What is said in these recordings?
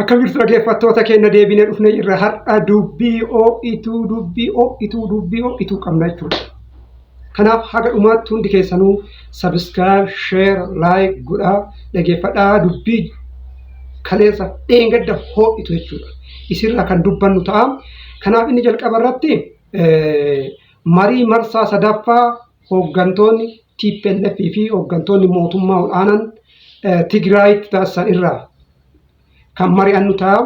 Akka birtu dhaggeeffattoota keenya deebinee dhufnee jirra. Har'a dubbii ho'ituu qabna jechuudha. Kanaaf haga dhumaatti hundi keessanuu subscribe, share, like godhaa dhaggeeffadhaa. Dubbii kaleessa dheengadda ho'itu jechuudha. Isirraa kan dubbannu ta'a. Kanaaf inni jalqaba irratti marii marsaa sadaffaa hooggantoonni TPLF fi hooggantoonni mootummaa ol'aanan Tigraayitti taasisan irraa kan mari'annu ta'a.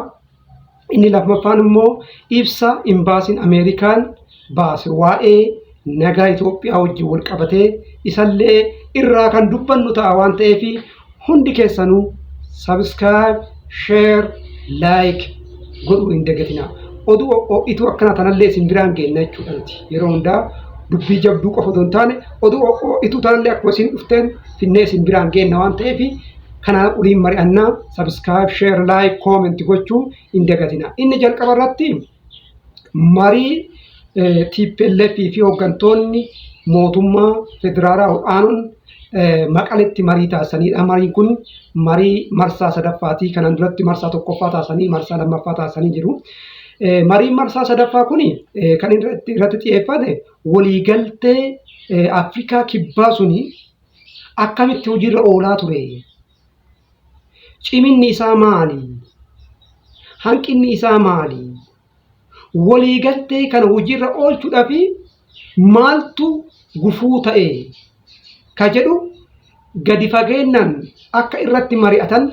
Inni lammaffaan immoo ibsa imbaasiin Ameerikaan baase waa'ee nagaa Itoophiyaa wajjin wal qabatee isallee irraa kan dubbannu ta'a waan ta'eef hundi keessanuu subscribe, share, like godhuu hin dagatinaa. Oduu ho'ituu akkana tanallee isin biraan geenna jechuudha. Yeroo hundaa dubbii jabduu qofa otoo hin taane oduu ho'ituu tanallee akkuma isin dhufteen finnee isin biraan geenna waan ta'eef kana waliin mari'annaa subscribe, share, like, comment gochuu hin dagatinaa. Inni jalqaba irratti marii TPLF fi hooggantoonni mootummaa federaalaa ol'aanuun Maqaletti marii taasisanidha. Mariin kun marii marsaa sadaffaati. Kanaan duratti marsaa tokkoffaa taasisanii marsaa lammaffaa taasisanii jiru. Mariin marsaa sadaffaa kun kan irratti xiyyeeffate waliigaltee Afrikaa kibbaa suni akkamitti hojiirra oolaa ture? Ciminni isaa maali? Hanqinni isaa maali? Waliigaltee kana hojiirra oolchuudhaaf maaltu gufuu ta'e? Ka jedhu gadi fageenyaan akka irratti mari'atan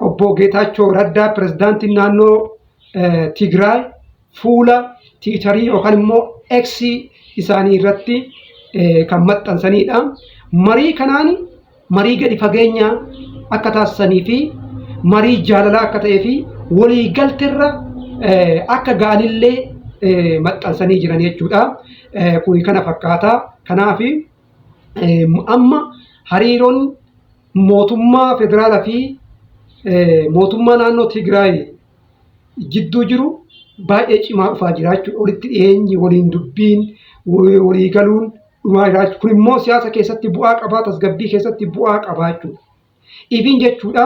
obbo Geetaachoo Raddaa pirezidaantiin naannoo Tigraay fuula tiitarii yookaan immoo X isaanii irratti kan maxxansanidha. Marii kanaan marii gadi fageenyaa akka taasisanii fi marii jaalalaa akka ta'ee fi waliigalteerra akka ga'anillee maxxansanii jiran jechuudha. Kun kana fakkaata. Kanaaf amma hariiroon mootummaa federaalaa fi mootummaa naannoo Tigraay jidduu jiru baay'ee cimaa dhufaa jira jechuudha. Walitti dhiyeenyi waliin dubbiin walii galuun dhumaa jira. Kun immoo siyaasa keessatti bu'aa qabaa, tasgabbii keessatti bu'aa qabaa jechuudha. Ifiin jechuudha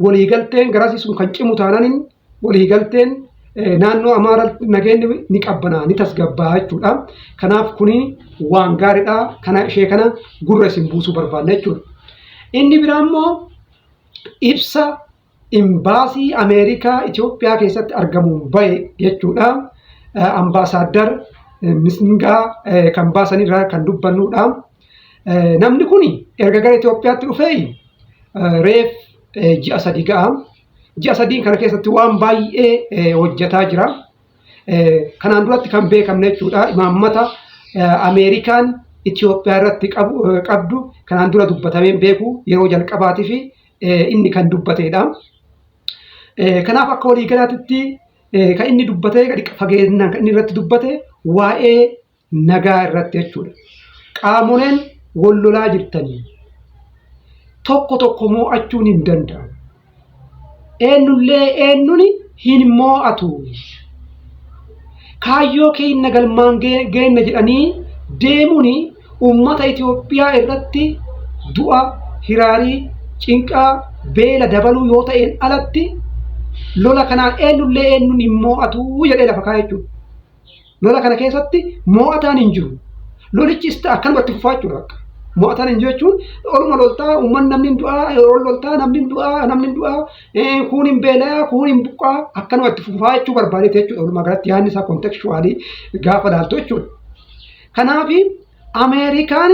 waliigalteen garasii sun kan cimu taanaan waliigalteen naannoo Amaaraa nageenyi ni qabbanaa ni tasgabbaa jechuudha. Kanaaf kuni waan gaariidha. Kana ishee kana gurra isin buusuu barbaanna jechuudha. Inni biraa immoo ibsa imbaasii Ameerikaa Itoophiyaa keessatti argamuun bahe jechuudha. Ambaasaadar Misngaa kan baasanirraa kan dubbannudha. Namni kun erga gara Itoophiyaatti dhufee reef ji'a sadii ga'a. Ji'a sadii kana keessatti waan baay'ee hojjetaa jira. Kanaan duratti kan beekamne jechuudha. Imaammata Ameerikaan Itoophiyaa irratti qabdu kanaan dura dubbatamee beeku yeroo jalqabaatiif inni kan dubbatedha. Kanaaf akka waliigalaatti kan inni dubbatee gadi fageenyaan kan inni irratti dubbate waa'ee nagaa irratti jechuudha. Qaamoleen wal lolaa jirtanii tokko tokko mo'achuun hin danda'amu. Eenyuun hin mo'atu. Kaayyoo keenya galmaan geenna jedhanii deemuun uummata Itoophiyaa irratti du'a, hiraarii, cinqaa, beela dabaluu yoo ta'een alatti lola kanaan eenyuun hin mo'atu jedhee lafa kaa'e jechuudha. Lola kana keessatti mo'ataan hin jiru. Lolichis ta'a akkanumatti fufaa jechuudha. Mo'ataan hin jiru jechuun oluma loltaa uummanni namni du'aa, yeroo loltaa namni du'aa, kuun hin beelaa, kuun hin buqqaa akkanumatti fufaa jechuu barbaadeeti jechuudha. Walumaa galatti yaadni isaa kontekstuwaalii gaafa ilaaltu jechuudha. Kanaaf Ameerikaan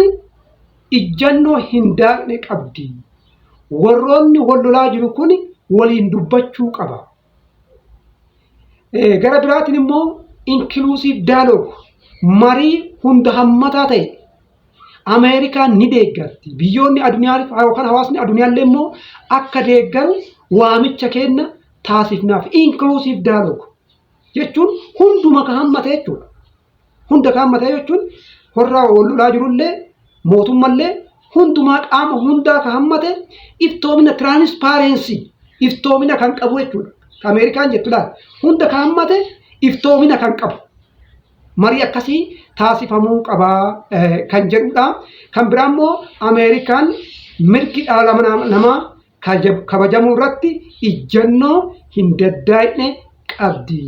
ijjannoo hin daaqne qabdi. Warroonni wal lolaa jiru kun waliin dubbachuu qaba. Gara biraatiin immoo inclusive dialogue marii hunda hammataa ta'e Ameerikaan ni deeggarti. Biyyoonni addunyaa yookaan hawaasni addunyaallee immoo akka deeggaru waamicha kenna taasifnaaf. Inclusive dialogue jechuun hunduma kan hammate jechuudha. Hunda kan hammate jechuun warra wal lolaa jirullee mootummallee hundumaa qaama hundaa kan hammate iftoomina transparency iftoomina kan qabu jechuudha. Ameerikaan jettu laata hunda kan hammate iftoomina kan qabu. Marii akkasii taasifamuu qabaa kan jedhudha. Kan biraa immoo Ameerikaan mirgi dhala namaa kabajamuu irratti ijjannoo hin daddaa'ine qabdi.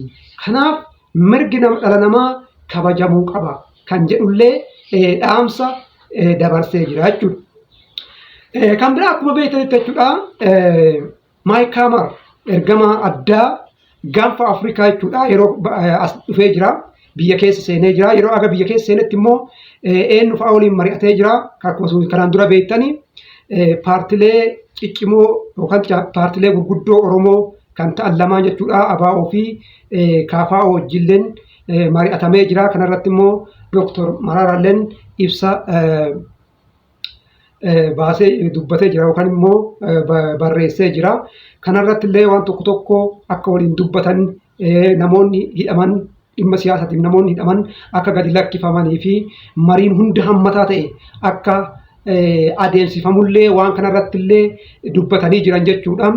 Kanaaf mirgi dhala namaa kabajamuu qaba kan jedhullee dhaamsa dabarsee jira jechuudha. Kan biraa akkuma beektanitti jechuudha Mike Hammer ergamaa addaa gaanfa Afrikaa jechuudha yeroo as dhufee jira. Biyya keessa seenee jira. Yeroo aga biyya keessa seenetti immoo eenyu fa'a waliin mari'atee jira. Akkuma kanaan dura beektanii paartilee ciccimoo yookaan paartilee gurguddoo Oromoo kan ta'an lamaan jechuudha. ABO fi KFO wajjilleen mari'atamee jira. Kanarratti immoo Dr. Mararaalleen ibsa baasee dubbatee jira yookaan immoo barreessee jira. Kanarratti illee waan tokko akka waliin dubbatan namoonni hidhaman dhimma siyaasaatiin namoonni hidhaman akka gadi lakkifamanii fi mariin hunda hammataa ta'e akka adeemsifamullee waan kanarratti illee dubbatanii jiran jechuudha.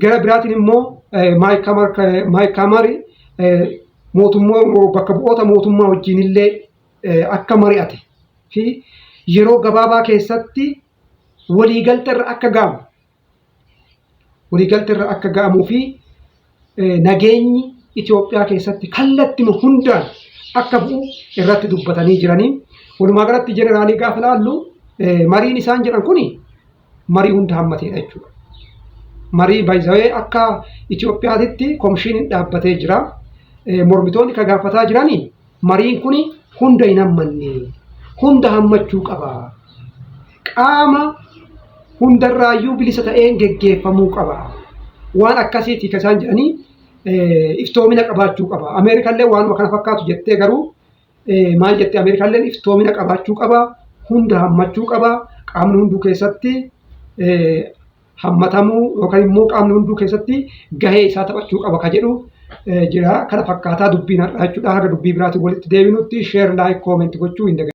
Gara biraatiin immoo Mike Hammer bakka bu'oota mootummaa wajjin illee akka mari'ate fi yeroo gabaabaa keessatti waliigaltee irra akka ga'amuu fi nageenyi Itoophiyaa keessatti kallattii hundaan akka bu'u irratti dubbatanii jiranii. Walumaa galatti jeneraalii gaafa ilaallu mariin isaan jedhan kuni marii hunda hammateedha jechuudha. Marii baay'ee akka Itoophiyaatti komishiiniin dhaabbatee jira. Mormitoonni kan gaafataa jiranii mariin kuni hunda hin hammanne. Hunda hammachuu qaba. Qaama hundarraayyuu bilisa ta'een geggeeffamuu qaba. Waan akkasiiti kan isaan jedhanii iftoomina qabaachuu qaba. Ameerikallee waanuma kana fakkaatu jettee garuu maal jettee Ameerikallee iftoomina qabaachuu qaba. Hunda hammachuu qaba. Qaamni hunduu keessatti hammatamuu yookaan immoo qaamni hunduu keessatti gahee isaa taphachuu qaba ka jedhu jira. Kana fakkaataa dubbiin har'aa jechuudha. Haga dubbii biraatiin walitti deebinutti share, like, comment gochuu hin dagatinaa.